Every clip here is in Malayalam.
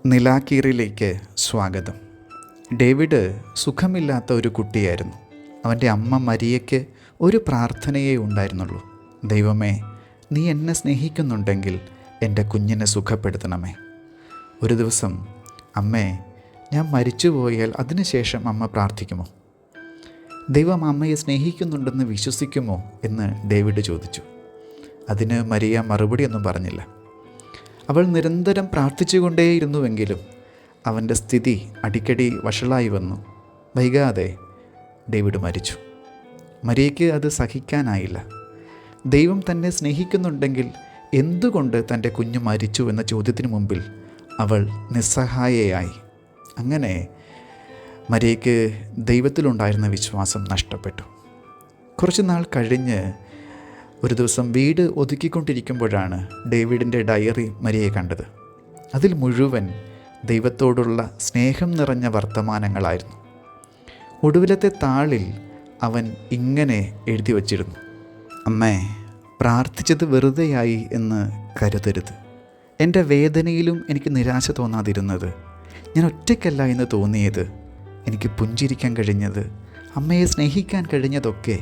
നിലാക്കീറിലേക്ക് സ്വാഗതം. ഡേവിഡ് സുഖമില്ലാത്ത ഒരു കുട്ടിയായിരുന്നു. അവൻ്റെ അമ്മ മരിയയ്ക്ക് ഒരു പ്രാർത്ഥനയേ ഉണ്ടായിരുന്നുള്ളൂ: ദൈവമേ, നീ എന്നെ സ്നേഹിക്കുന്നുണ്ടെങ്കിൽ എൻ്റെ കുഞ്ഞിനെ സുഖപ്പെടുത്തണമേ. ഒരു ദിവസം, അമ്മേ, ഞാൻ മരിച്ചുപോയാൽ അതിനുശേഷം അമ്മ പ്രാർത്ഥിക്കുമോ? ദൈവം അമ്മയെ സ്നേഹിക്കുന്നുണ്ടെന്ന് വിശ്വസിക്കുമോ എന്ന് ഡേവിഡ് ചോദിച്ചു. അതിന് മരിയ മറുപടിയൊന്നും പറഞ്ഞില്ല. അവൾ നിരന്തരം പ്രാർത്ഥിച്ചുകൊണ്ടേയിരുന്നുവെങ്കിലും അവൻ്റെ സ്ഥിതി അടിക്കടി വഷളായി വന്നു. വൈകാതെ ഡേവിഡ് മരിച്ചു. മരിയയ്ക്ക് അത് സഹിക്കാനായില്ല. ദൈവം തന്നെ സ്നേഹിക്കുന്നുണ്ടെങ്കിൽ എന്തുകൊണ്ട് തൻ്റെ കുഞ്ഞ് മരിച്ചു എന്ന ചോദ്യത്തിന് മുമ്പിൽ അവൾ നിസ്സഹായയായി. അങ്ങനെ മരിയയ്ക്ക് ദൈവത്തിലുണ്ടായിരുന്ന വിശ്വാസം നഷ്ടപ്പെട്ടു. കുറച്ച് നാൾ കഴിഞ്ഞ് ഒരു ദിവസം വീട് ഒതുക്കിക്കൊണ്ടിരിക്കുമ്പോഴാണ് ഡേവിഡിൻ്റെ ഡയറി മരിയയെ കണ്ടത്. അതിൽ മുഴുവൻ ദൈവത്തോടുള്ള സ്നേഹം നിറഞ്ഞ വർത്തമാനങ്ങളായിരുന്നു. ഒടുവിലത്തെ താളിൽ അവൻ ഇങ്ങനെ എഴുതി വച്ചിരുന്നു: അമ്മേ, പ്രാർത്ഥിച്ചത് വെറുതെയായി എന്ന് കരുതരുത്. എൻ്റെ വേദനയിലും എനിക്ക് നിരാശ തോന്നാതിരുന്നത്, ഞാൻ ഒറ്റയ്ക്കല്ല എന്ന് തോന്നിയത്, എനിക്ക് പുഞ്ചിരിക്കാൻ കഴിഞ്ഞത്, അമ്മയെ സ്നേഹിക്കാൻ കഴിഞ്ഞതൊക്കെ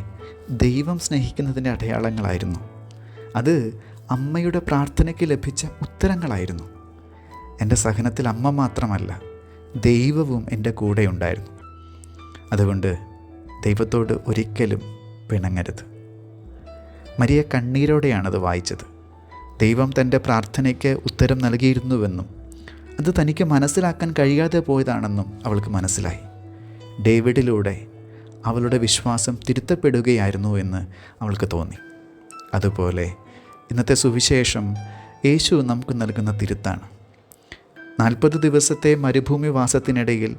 ദൈവം സ്നേഹിക്കുന്നതിൻ്റെ അടയാളങ്ങളായിരുന്നു. അത് അമ്മയുടെ പ്രാർത്ഥനയ്ക്ക് ലഭിച്ച ഉത്തരങ്ങളായിരുന്നു. എൻ്റെ സഹനത്തിൽ അമ്മ മാത്രമല്ല, ദൈവവും എൻ്റെ കൂടെ ഉണ്ടായിരുന്നു. അതുകൊണ്ട് ദൈവത്തോട് ഒരിക്കലും പിണങ്ങരുത്. മരിയ കണ്ണീരോടെയാണത് വായിച്ചത്. ദൈവം തൻ്റെ പ്രാർത്ഥനയ്ക്ക് ഉത്തരം നൽകിയിരുന്നുവെന്നും അത് തനിക്ക് മനസ്സിലാക്കാൻ കഴിയാതെ പോയതാണെന്നും അവൾക്ക് മനസ്സിലായി. ഡേവിഡിലൂടെ അവളുടെ വിശ്വാസം തിരുത്തപ്പെടുകയായിരുന്നു എന്ന് അവൾക്ക് തോന്നി. അതുപോലെ ഇന്നത്തെ സുവിശേഷം യേശു നമുക്ക് നൽകുന്ന തിരുത്താണ്. 40 ദിവസത്തെ മരുഭൂമിവാസത്തിനിടയിൽ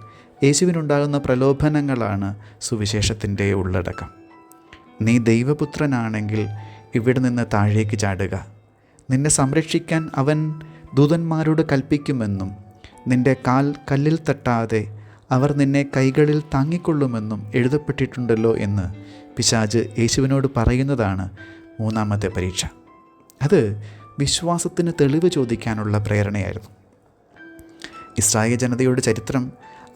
യേശുവിനുണ്ടാകുന്ന പ്രലോഭനങ്ങളാണ് സുവിശേഷത്തിൻ്റെ ഉള്ളടക്കം. നീ ദൈവപുത്രനാണെങ്കിൽ ഇവിടെ നിന്ന് താഴേക്ക് ചാടുക, നിന്നെ സംരക്ഷിക്കാൻ അവൻ ദൂതന്മാരോട് കൽപ്പിക്കുമെന്നും നിൻ്റെ കാൽ കല്ലിൽ തട്ടാതെ അവർ നിന്നെ കൈകളിൽ താങ്ങിക്കൊള്ളുമെന്നും എഴുതപ്പെട്ടിട്ടുണ്ടല്ലോ എന്ന് പിശാച് യേശുവിനോട് പറയുന്നതാണ് മൂന്നാമത്തെ പരീക്ഷ. അത് വിശ്വാസത്തിന് തെളിവ് ചോദിക്കാനുള്ള പ്രേരണയായിരുന്നു. ഇസ്രായേൽ ജനതയുടെ ചരിത്രം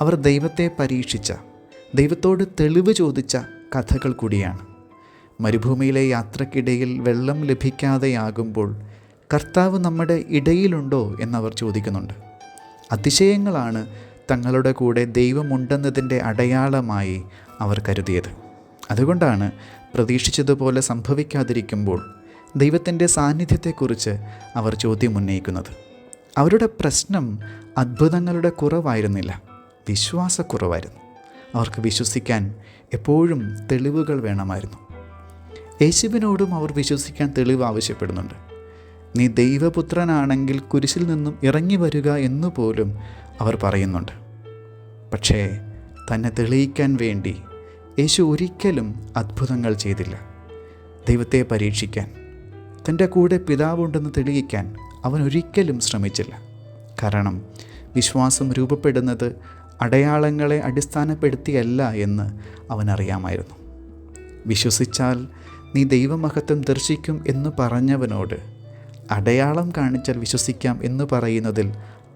അവർ ദൈവത്തെ പരീക്ഷിച്ച, ദൈവത്തോട് തെളിവ് ചോദിച്ച കഥകൾ കൂടിയാണ്. മരുഭൂമിയിലെ യാത്രക്കിടയിൽ വെള്ളം ലഭിക്കാതെയാകുമ്പോൾ കർത്താവ് നമ്മുടെ ഇടയിലുണ്ടോ എന്നവർ ചോദിക്കുന്നുണ്ട്. അതിശയങ്ങളാണ് തങ്ങളുടെ കൂടെ ദൈവമുണ്ടെന്നതിൻ്റെ അടയാളമായി അവർ കരുതിയത്. അതുകൊണ്ടാണ് പ്രതീക്ഷിച്ചതുപോലെ സംഭവിക്കാതിരിക്കുമ്പോൾ ദൈവത്തിൻ്റെ സാന്നിധ്യത്തെക്കുറിച്ച് അവർ ചോദ്യം ഉന്നയിക്കുന്നത്. അവരുടെ പ്രശ്നം അത്ഭുതങ്ങളുടെ കുറവായിരുന്നില്ല, വിശ്വാസക്കുറവായിരുന്നു. അവർക്ക് വിശ്വസിക്കാൻ എപ്പോഴും തെളിവുകൾ വേണമായിരുന്നു. യേശുവിനോടും അവർ വിശ്വസിക്കാൻ തെളിവ് ആവശ്യപ്പെടുന്നുണ്ട്. നീ ദൈവപുത്രനാണെങ്കിൽ കുരിശിൽ നിന്നും ഇറങ്ങി വരിക എന്നുപോലും അവർ പറയുന്നുണ്ട്. പക്ഷേ തന്നെ തെളിയിക്കാൻ വേണ്ടി യേശു ഒരിക്കലും അത്ഭുതങ്ങൾ ചെയ്തില്ല. ദൈവത്തെ പരീക്ഷിക്കാൻ, തൻ്റെ കൂടെ പിതാവുണ്ടെന്ന് തെളിയിക്കാൻ അവൻ ഒരിക്കലും ശ്രമിച്ചില്ല. കാരണം വിശ്വാസം രൂപപ്പെടുന്നത് അടയാളങ്ങളെ അടിസ്ഥാനപ്പെടുത്തിയല്ല എന്ന് അവനറിയാമായിരുന്നു. വിശ്വസിച്ചാൽ നീ ദൈവമഹത്വം ദർശിക്കും എന്ന് പറഞ്ഞവനോട് അടയാളം കാണിച്ചാൽ വിശ്വസിക്കാം എന്ന് പറയുന്നതിൽ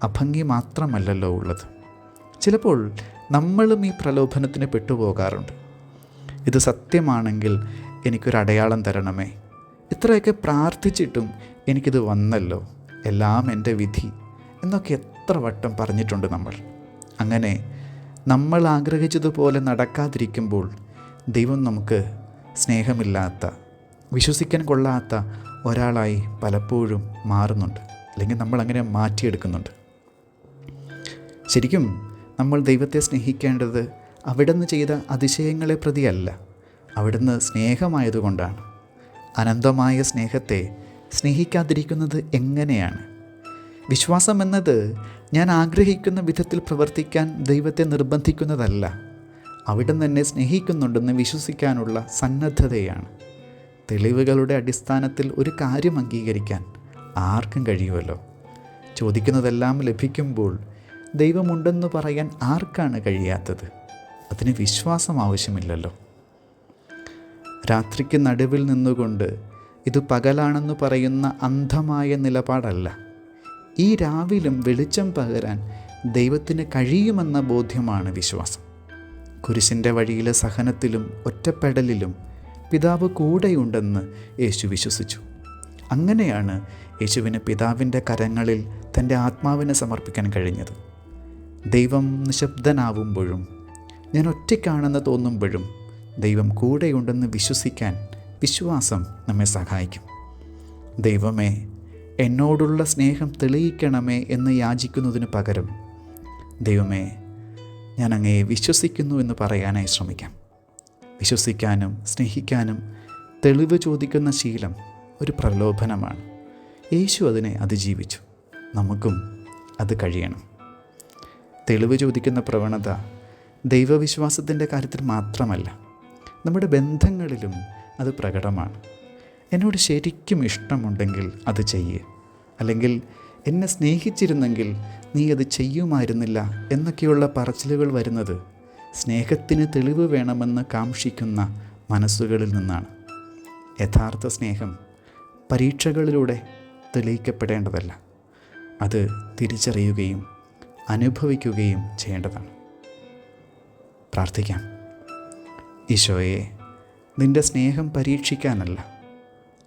അഭംഗി മാത്രമല്ലല്ലോ ഉള്ളത്. ചിലപ്പോൾ നമ്മളും ഈ പ്രലോഭനത്തിന് പെട്ടുപോകാറുണ്ട്. ഇത് സത്യമാണെങ്കിൽ എനിക്കൊരു അടയാളം തരണമേ, ഇത്രയൊക്കെ പ്രാർത്ഥിച്ചിട്ടും എനിക്കിത് വന്നല്ലോ, എല്ലാം എൻ്റെ വിധി എന്നൊക്കെ എത്ര വട്ടം പറഞ്ഞിട്ടുണ്ട് നമ്മൾ. അങ്ങനെ നമ്മൾ ആഗ്രഹിച്ചതുപോലെ നടക്കാതിരിക്കുമ്പോൾ ദൈവം നമുക്ക് സ്നേഹമില്ലാത്ത, വിശ്വസിക്കാൻ കൊള്ളാത്ത ഒരാളായി പലപ്പോഴും മാറുന്നുണ്ട്, അല്ലെങ്കിൽ നമ്മളങ്ങനെ മാറ്റിയെടുക്കുന്നുണ്ട്. ശരിക്കും നമ്മൾ ദൈവത്തെ സ്നേഹിക്കേണ്ടത് അവിടുന്ന് ചെയ്ത അതിശയങ്ങളെ പ്രതിയല്ല, അവിടുന്ന് സ്നേഹമായതുകൊണ്ടാണ്. അനന്തമായ സ്നേഹത്തെ സ്നേഹിക്കാതിരിക്കുന്നത് എങ്ങനെയാണ്? വിശ്വാസം എന്നത് ഞാൻ ആഗ്രഹിക്കുന്ന വിധത്തിൽ പ്രവർത്തിക്കാൻ ദൈവത്തെ നിർബന്ധിക്കുന്നതല്ല, അവിടുന്ന് എന്നെ സ്നേഹിക്കുന്നുണ്ടെന്ന് വിശ്വസിക്കാനുള്ള സന്നദ്ധതയാണ്. തെളിവുകളുടെ അടിസ്ഥാനത്തിൽ ഒരു കാര്യം അംഗീകരിക്കാൻ ആർക്കും കഴിയുമല്ലോ. ചോദിക്കുന്നതെല്ലാം ലഭിക്കുമ്പോൾ ദൈവമുണ്ടെന്ന് പറയാൻ ആർക്കാണ് കഴിയാത്തത്? അതിന് വിശ്വാസം ആവശ്യമില്ലല്ലോ. രാത്രിക്ക് നടുവിൽ നിന്നുകൊണ്ട് ഇത് പകലാണെന്ന് പറയുന്ന അന്ധമായ നിലപാടല്ല. ഈ രാവിലും വെളിച്ചം പകരാൻ ദൈവത്തിന് കഴിയുമെന്ന ബോധ്യമാണ് വിശ്വാസം. കുരിശിൻ്റെ വഴിയിലെ സഹനത്തിലും ഒറ്റപ്പെടലിലും പിതാവ് കൂടെയുണ്ടെന്ന് യേശു വിശ്വസിച്ചു. അങ്ങനെയാണ് യേശുവിന് പിതാവിൻ്റെ കരങ്ങളിൽ തൻ്റെ ആത്മാവിനെ സമർപ്പിക്കാൻ കഴിഞ്ഞത്. ദൈവം നിശബ്ദനാവുമ്പോഴും ഞാൻ ഒറ്റയ്ക്കാണെന്ന് തോന്നുമ്പോഴും ദൈവം കൂടെയുണ്ടെന്ന് വിശ്വസിക്കാൻ വിശ്വാസം നമ്മെ സഹായിക്കും. ദൈവമേ, എന്നോടുള്ള സ്നേഹം തെളിയിക്കണമേ എന്ന് യാചിക്കുന്നതിന് പകരം ദൈവമേ, ഞാൻ അങ്ങയെ വിശ്വസിക്കുന്നു എന്ന് പറയാനായി ശ്രമിക്കാം. വിശ്വസിക്കാനും സ്നേഹിക്കാനും തെളിവ് ചോദിക്കുന്ന ശീലം ഒരു പ്രലോഭനമാണ്. യേശു അതിനെ അതിജീവിച്ചു. നമുക്കും അത് കഴിയണം. തെളിവ് ചോദിക്കുന്ന പ്രവണത ദൈവവിശ്വാസത്തിൻ്റെ കാര്യത്തിൽ മാത്രമല്ല, നമ്മുടെ ബന്ധങ്ങളിലും അത് പ്രകടമാണ്. എന്നോട് ശരിക്കും ഇഷ്ടമുണ്ടെങ്കിൽ അത് ചെയ്യുക, അല്ലെങ്കിൽ എന്നെ സ്നേഹിച്ചിരുന്നെങ്കിൽ നീ അത് ചെയ്യുമായിരുന്നില്ല എന്നൊക്കെയുള്ള പറച്ചിലുകൾ വരുന്നത് സ്നേഹത്തിന് തെളിവ് വേണമെന്ന് കാംക്ഷിക്കുന്ന മനസ്സുകളിൽ നിന്നാണ്. യഥാർത്ഥ സ്നേഹം പരീക്ഷകളിലൂടെ തെളിയിക്കപ്പെടേണ്ടതല്ല, അത് തിരിച്ചറിയുകയും അനുഭവിക്കുകയും ചെയ്യേണ്ടതാണ്. പ്രാർത്ഥിക്കാം. ഈശോയെ, നിൻ്റെ സ്നേഹം പരീക്ഷിക്കാനല്ല,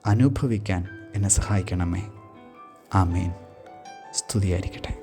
അനുഭവിക്കാൻ എന്നെ സഹായിക്കണമേ. ആമേൻ. സ്തുതിയായിരിക്കട്ടെ.